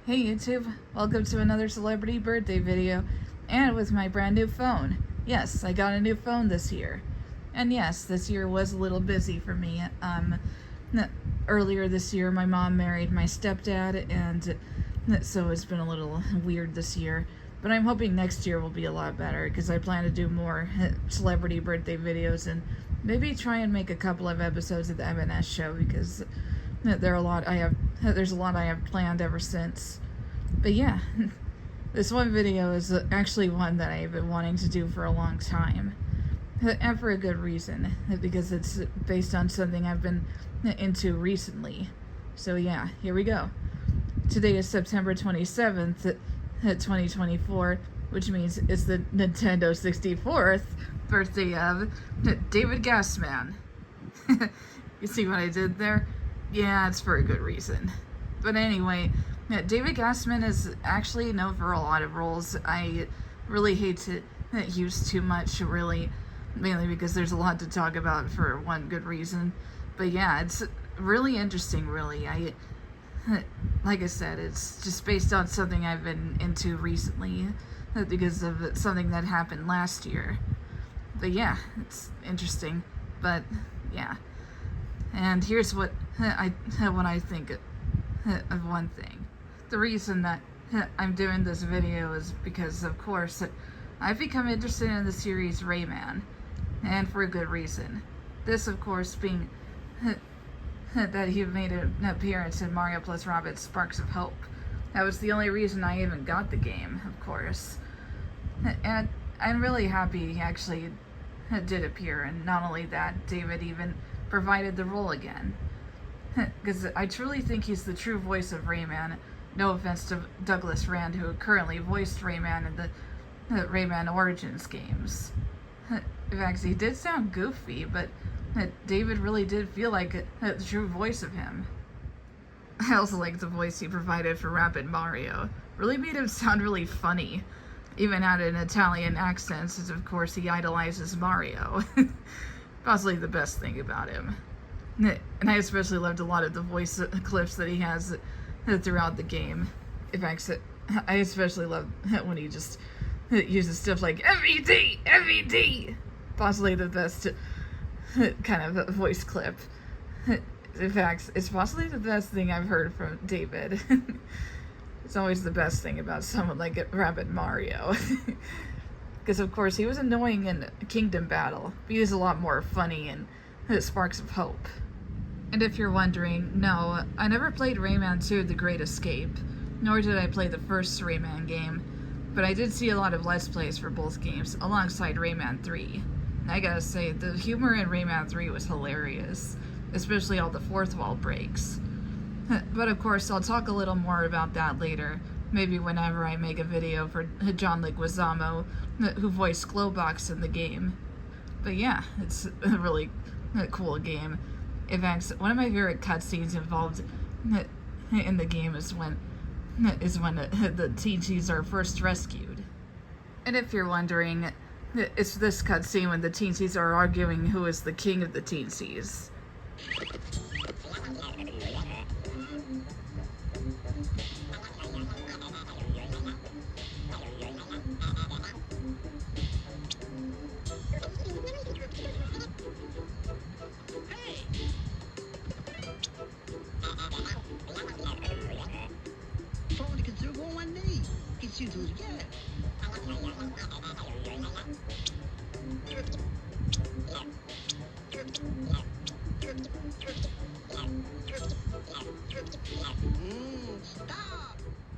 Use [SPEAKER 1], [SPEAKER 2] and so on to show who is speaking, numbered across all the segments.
[SPEAKER 1] Hey YouTube, welcome to another celebrity birthday video, and with my brand new phone. Yes, I got a new phone this year. And yes, this year was a little busy for me. Earlier this year my mom married my stepdad, and so it's been a little weird this year. But I'm hoping next year will be a lot better, because I plan to do more celebrity birthday videos and maybe try and make a couple of episodes of the M&S show, because there's a lot I have planned ever since. But yeah, this one video is actually one that I've been wanting to do for a long time. And for a good reason, because it's based on something I've been into recently. So yeah, here we go. Today is September 27th, 2024, which means it's the Nintendo 64th birthday of David Gasman. You see what I did there? Yeah, it's for a good reason. But anyway, David Gasman is actually known for a lot of roles. I really hate to use too much, really, mainly because there's a lot to talk about for one good reason. But yeah, it's really interesting, really. Like I said, it's just based on something I've been into recently, because of something that happened last year. But yeah, it's interesting. But yeah. And here's what I think of one thing. The reason that I'm doing this video is because, of course, I've become interested in the series Rayman, and for a good reason. This, of course, being that he made an appearance in Mario plus Rabbids Sparks of Hope. That was the only reason I even got the game, of course. And I'm really happy he actually did appear, and not only that, David even provided the role again. Because I truly think he's the true voice of Rayman. No offense to Douglas Rand, who currently voiced Rayman in the Rayman Origins games. In fact, he did sound goofy, but David really did feel like the true voice of him. I also like the voice he provided for Rapid Mario. Really made him sound really funny. Even had an Italian accent, since of course he idolizes Mario. Possibly the best thing about him. And I especially loved a lot of the voice clips that he has throughout the game. In fact, I especially love when he just uses stuff like MED! MED! Possibly the best kind of voice clip. In fact, it's possibly the best thing I've heard from David. It's always the best thing about someone like Rabbit Mario. Because of course he was annoying in Kingdom Battle, but he was a lot more funny in Sparks of Hope. And if you're wondering, no, I never played Rayman 2 The Great Escape, nor did I play the first Rayman game, but I did see a lot of Let's Plays for both games alongside Rayman 3. And I gotta say, the humor in Rayman 3 was hilarious, especially all the fourth wall breaks. But of course, I'll talk a little more about that later, maybe whenever I make a video for John Leguizamo, who voiced Glowbox in the game. But yeah, it's a really cool game. In fact, one of my favorite cutscenes involved in the game is when the Teensies are first rescued. And if you're wondering, it's this cutscene when the Teensies are arguing who is the king of the Teensies.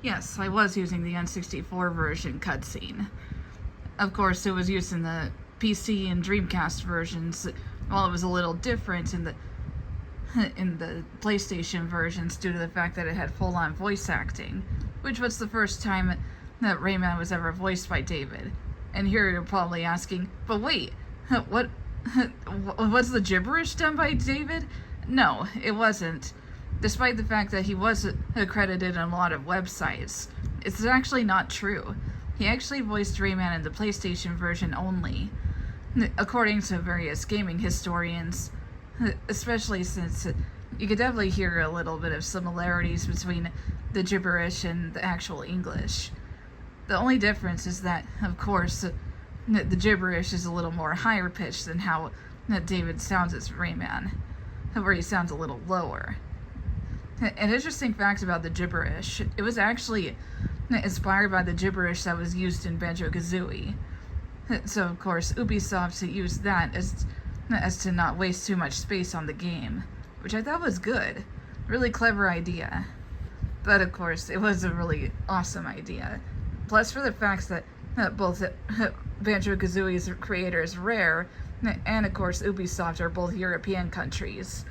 [SPEAKER 1] Yes, I was using the N64 version cutscene. Of course, it was used in the PC and Dreamcast versions, while it was a little different in the PlayStation versions due to the fact that it had full-on voice acting, which was the first time that Rayman was ever voiced by David. And here you're probably asking, but wait, was the gibberish done by David? No, it wasn't. Despite the fact that he was accredited on a lot of websites, it's actually not true. He actually voiced Rayman in the PlayStation version only, according to various gaming historians, especially since you could definitely hear a little bit of similarities between the gibberish and the actual English. The only difference is that, of course, the gibberish is a little more higher pitched than how David sounds as Rayman, where he sounds a little lower. An interesting fact about the gibberish, it was actually inspired by the gibberish that was used in Banjo-Kazooie. So, of course, Ubisoft used that as to not waste too much space on the game, which I thought was good. Really clever idea. But, of course, it was a really awesome idea. Plus, for the fact that both Banjo-Kazooie's creators, Rare, and, of course, Ubisoft are both European countries.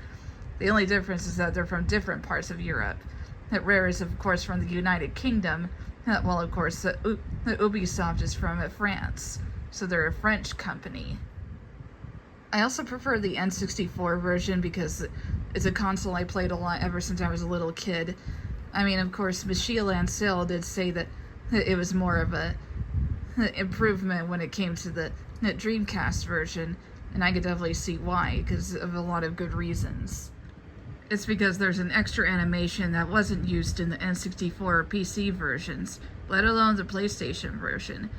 [SPEAKER 1] The only difference is that they're from different parts of Europe. Rare is, of course, from the United Kingdom, while, of course, Ubisoft is from France. So they're a French company. I also prefer the N64 version because it's a console I played a lot ever since I was a little kid. I mean, of course, Michelle Lancel did say that it was more of a improvement when it came to the Dreamcast version, and I could definitely see why, because of a lot of good reasons. It's because there's an extra animation that wasn't used in the N64 or PC versions, let alone the PlayStation version.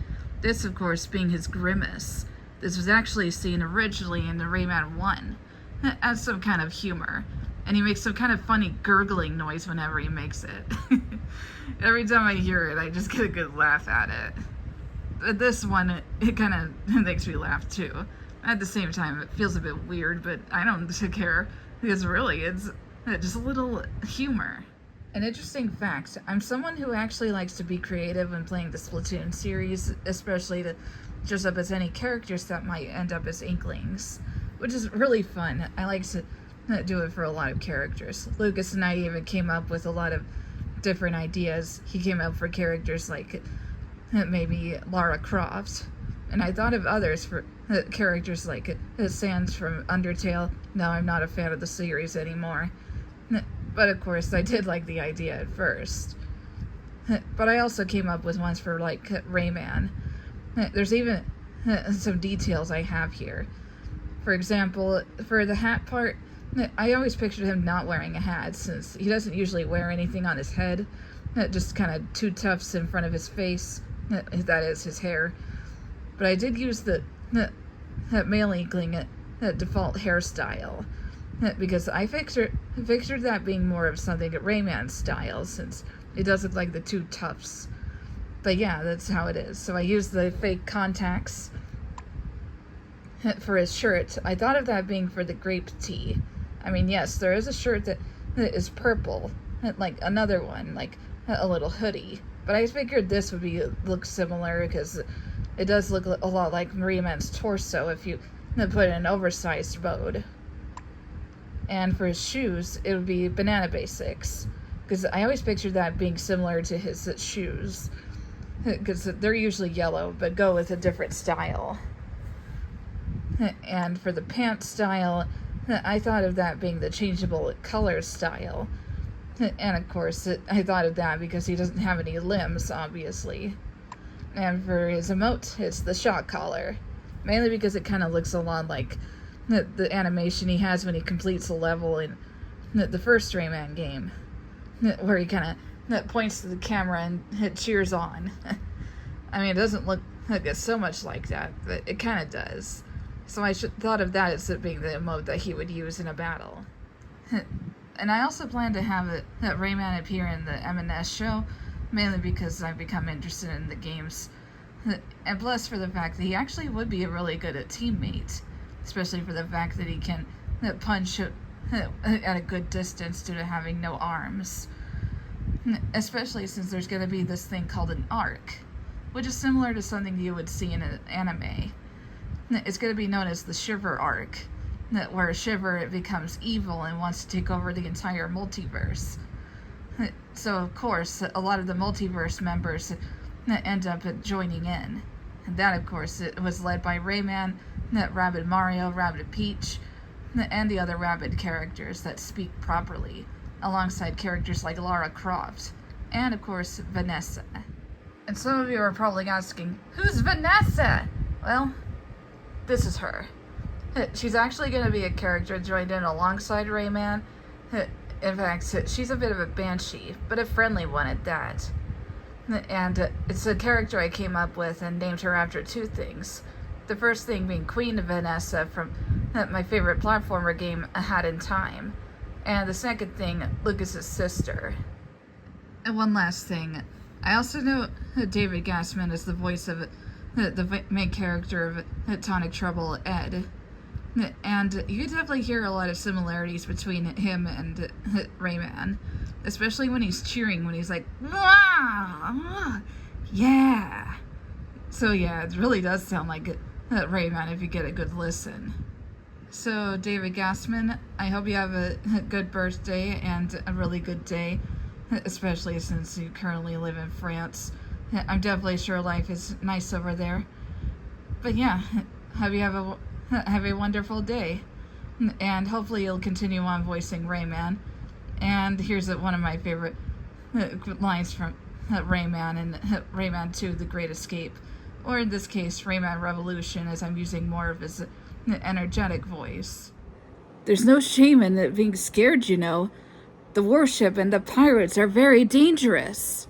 [SPEAKER 1] This, of course, being his grimace. This was actually seen originally in the Rayman 1 as some kind of humor, and he makes some kind of funny gurgling noise whenever he makes it. Every time I hear it, I just get a good laugh at it. But this one, it kind of makes me laugh too. At the same time, it feels a bit weird, but I don't care, because really, it's just a little humor. An interesting fact, I'm someone who actually likes to be creative when playing the Splatoon series, especially to dress up as any characters that might end up as Inklings, which is really fun. I like to do it for a lot of characters. Lucas and I even came up with a lot of different ideas. He came up for characters like maybe Lara Croft, and I thought of others for characters like Sans from Undertale. No, I'm not a fan of the series anymore. But of course, I did like the idea at first. But I also came up with ones for, like, Rayman. There's even some details I have here. For example, for the hat part, I always pictured him not wearing a hat, since he doesn't usually wear anything on his head. Just kind of two tufts in front of his face. That is, his hair. But I did use the male Inkling default hairstyle, because I pictured that being more of something at Rayman style, since it does look like the two tufts. But yeah, that's how it is. So I used the fake contacts for his shirt. I thought of that being for the grape tea. I mean, yes, there is a shirt that is purple, like another one, like a little hoodie. But I figured this would look similar, because it does look a lot like Rayman's torso if you put in an oversized mode. And for his shoes, it would be Banana Basics, because I always pictured that being similar to his shoes, because they're usually yellow, but go with a different style. And for the pants style, I thought of that being the changeable color style. And of course, I thought of that because he doesn't have any limbs, obviously. And for his emote, it's the shock collar. Mainly because it kind of looks a lot like the animation he has when he completes a level in the first Rayman game, where he kind of points to the camera and cheers on. I mean, it doesn't look like it's so much like that, but it kind of does. So I thought of that as it being the emote that he would use in a battle. And I also plan to have Rayman appear in the M&S show, mainly because I've become interested in the games. And plus for the fact that he actually would be really good at teammate, especially for the fact that he can punch at a good distance due to having no arms. Especially since there's going to be this thing called an arc, which is similar to something you would see in an anime. It's going to be known as the Shiver arc, where Shiver becomes evil and wants to take over the entire multiverse. So, of course, a lot of the multiverse members end up joining in. And that, of course, it was led by Rayman, Rabbid Mario, Rabbid Peach, and the other Rabbid characters that speak properly, alongside characters like Lara Croft, and, of course, Vanessa. And some of you are probably asking, who's Vanessa? Well, this is her. She's actually going to be a character joined in alongside Rayman, In fact, she's a bit of a banshee, but a friendly one at that. And it's a character I came up with and named her after two things. The first thing being Queen Vanessa from my favorite platformer game, A Hat in Time. And the second thing, Lucas's sister. And one last thing. I also know David Gasman is the voice of the main character of Tonic Trouble, Ed. And you can definitely hear a lot of similarities between him and Rayman. Especially when he's cheering, when he's like, "Wah! Yeah!" So yeah, it really does sound like Rayman if you get a good listen. So David Gasman, I hope you have a good birthday and a really good day, especially since you currently live in France. I'm definitely sure life is nice over there. But yeah, hope you have a wonderful day, and hopefully you'll continue on voicing Rayman. And here's one of my favorite lines from Rayman and Rayman 2, The Great Escape. Or in this case, Rayman Revolution, as I'm using more of his energetic voice. There's no shame in it being scared, you know. The warship and the pirates are very dangerous.